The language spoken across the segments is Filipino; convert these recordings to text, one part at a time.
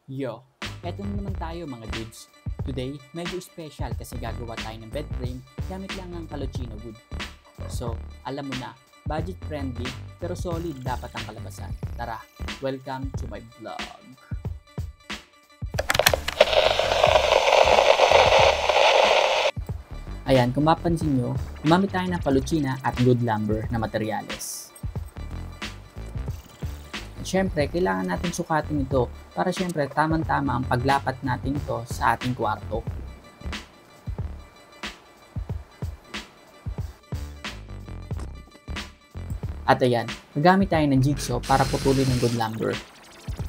Yo, eto na naman tayo mga dudes. Today, medyo special kasi gagawa tayo ng bed frame gamit lang ng Calocino wood. So, alam mo na, budget friendly pero solid dapat ang kalabasan. Tara, welcome to my vlog. Ayan, kung mapansin nyo, gumamit tayo ng Calocina at wood lumber na materyales. At syempre, kailangan natin sukatin ito para syempre tamang-tama ang paglapat natin ito sa ating kwarto. At ayan, gagamit tayo ng jigsaw para putulin ng wood lumber.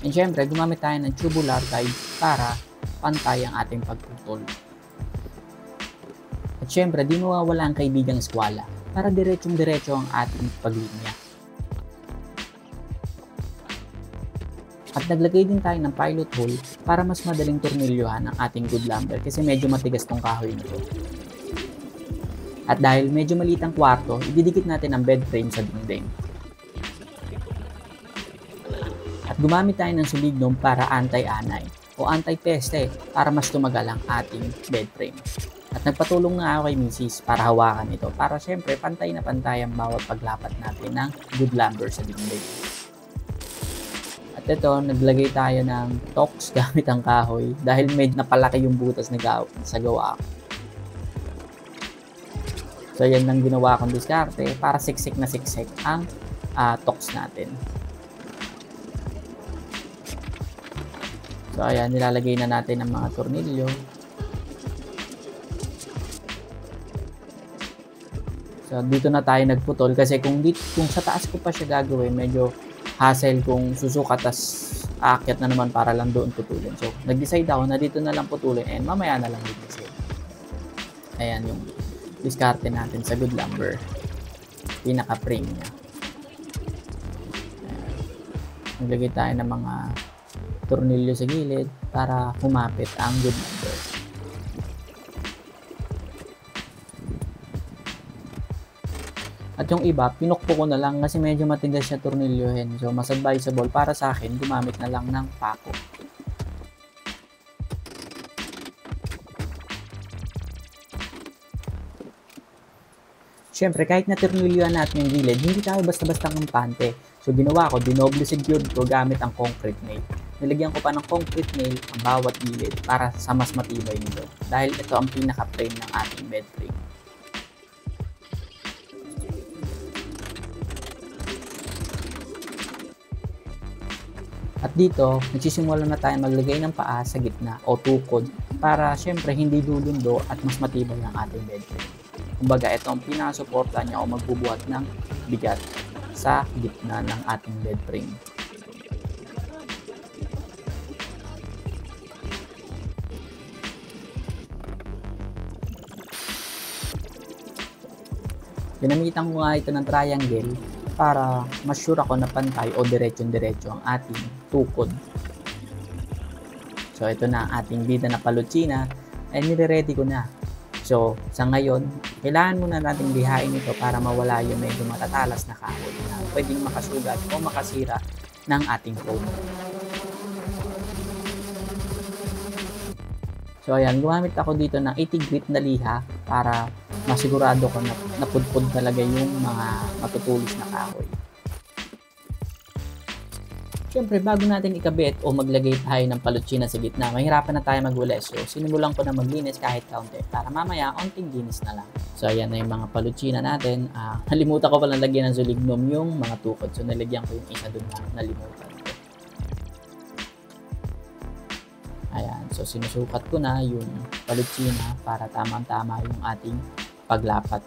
And syempre, gumamit tayo ng tubular guide para pantay ang ating pagputol. At syempre, di mawawala ang kaibigang eskwala para diretsong-diretso ang ating paglinya. At naglagay din tayo ng pilot hole para mas madaling tornilyohan ang ating wood lumber kasi medyo matigas tong kahoy nito. At dahil medyo maliit ang kwarto, ididikit natin ang bed frame sa dingding. At gumamit tayo ng sulignum para anti-anay o anti-peste para mas tumagal ang ating bed frame. At nagpatulong nga ako kay Mrs. para hawakan ito para syempre pantay na pantay ang bawat paglapat natin ng wood lumber sa dingding. At ito, naglagay tayo ng tox gamit ang kahoy dahil medyo napalaki yung butas na sa gawa ko. So yan lang ginawa kong diskarte para siksik na siksik ang tox natin. So ayan, nilalagay na natin ang mga tornilyo. So dito na tayo nagputol kasi kung sa taas ko pa siya gagawin, medyo hassle kung susukat tas aakyat na naman para lang doon putulin. So nag-decide ako na dito na lang putulin and mamaya na lang dito. Ayan yung diskarte natin sa wood lumber, pinaka frame nya. Naglagay tayo ng mga tornilyo sa gilid para humapit ang wood lumber. At yung iba, pinukpo ko na lang kasi medyo matigas siya tornilyohin. So mas advisable para sa akin gumamit na lang ng pako. Siyempre, kahit natornilyohan natin yung gilid, hindi tayo basta-basta kampante. So, ginawa ko, dinoble secured ko gamit ang concrete nail. Nilagyan ko pa ng concrete nail ang bawat gilid para sa mas matibay nito. Dahil ito ang pinaka-frame ng ating bed frame. At dito, nagsisimula na tayo maglagay ng paa sa gitna o tukod para syempre hindi lulundo at mas matibay ang ating bed frame. Kumbaga, ito ang pinasuporta niya o magbubuhat ng bigat sa gitna ng ating bed frame. Ginamitan ko nga ito ng triangle para mas sure ako na pantay o diretsyon-diretso ang ating tukod. So, ito na ang ating bida na Calocina ay nire-ready ko na. So, sa ngayon, kailangan muna nating lihain ito para mawala yung medyo matatalas na kahoy na pwedeng makasugat o makasira ng ating foam. So, ayan, gumamit ako dito ng 80 grit na liha para masigurado ko na napudpud talaga yung mga matutulis na kahoy. Siyempre, bago natin ikabit o maglagay tayo ng Calocina sa gitna, mahirapan na tayo magwalis. So, sinimulan ko na maglinis kahit kaunti para mamaya, onting linis na lang. So, ayan na yung mga Calocina natin. Nalimutan ko pala lagyan ng sulignum yung mga tukod. So, nalagyan ko yung isa dun na nalimutan ko. Ayan. So, sinusukat ko na yung Calocina para tamang-tama yung ating paglapat.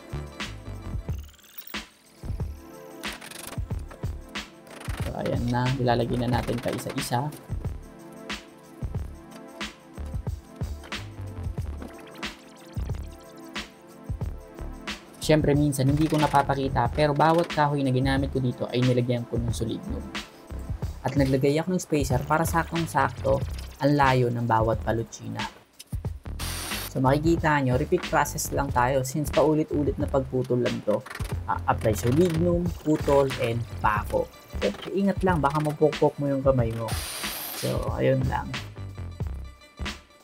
Ayan na, ilalagay na natin pa isa-isa. Siyempre minsan hindi ko napapakita pero bawat kahoy na ginamit ko dito ay nilagyan ko ng sulignum. At naglagay ako ng spacer para saktong-sakto ang layo ng bawat Calocina. So makikita nyo, repeat process lang tayo since paulit-ulit na pagputol lang to. Apply sulignum, putol, and pako. Ingat lang, baka mapukpok mo yung kamay mo. So, ayun lang.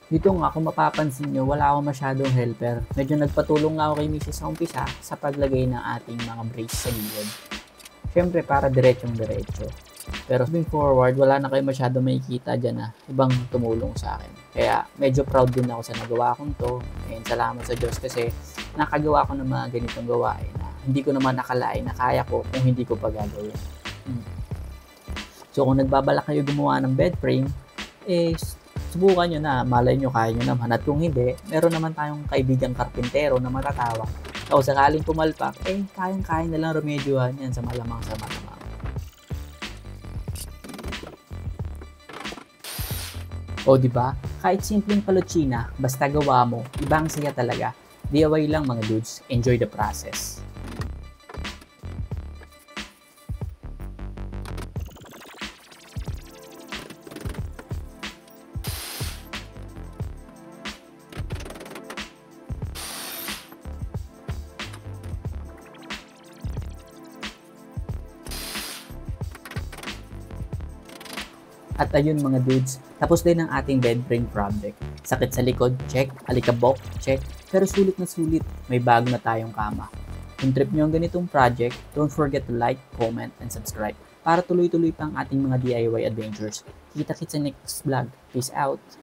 Dito nga kung mapapansin nyo, wala akong masyadong helper. Medyo nagpatulong nga ako kay Mrs. sa umpisa sa paglagay ng ating mga brace sa gilid. Siyempre para diretsong diretso. Pero moving forward, wala na kayo masyado makikita dyan na ibang tumulong sa akin. Kaya medyo proud din ako sa nagawa kong to. And salamat sa Diyos kasi nakagawa ko ng mga ganitong gawain na hindi ko naman nakalain na kaya ko kung hindi ko pa gagawin. So kung nagbabalak kayo gumawa ng bed frame, subukan nyo na, malay nyo kaya nyo naman. At kung hindi, meron naman tayong kaibigang karpintero na matatawag. O sakaling pumalpak, kayang-kaya na lang remedyohan yan sa malamang sa malamang. O diba? Kahit simpleng palutsina, basta gawa mo, ibang saya talaga. DIY lang mga dudes, enjoy the process. At ayun mga dudes, tapos din ang ating bed frame project. Sakit sa likod, check. Alikabok, check. Pero sulit na sulit, may bago na tayong kama. Kung trip nyo ang ganitong project, don't forget to like, comment, and subscribe para tuloy-tuloy pa ang ating mga DIY adventures. Kita-kits sa next vlog. Peace out!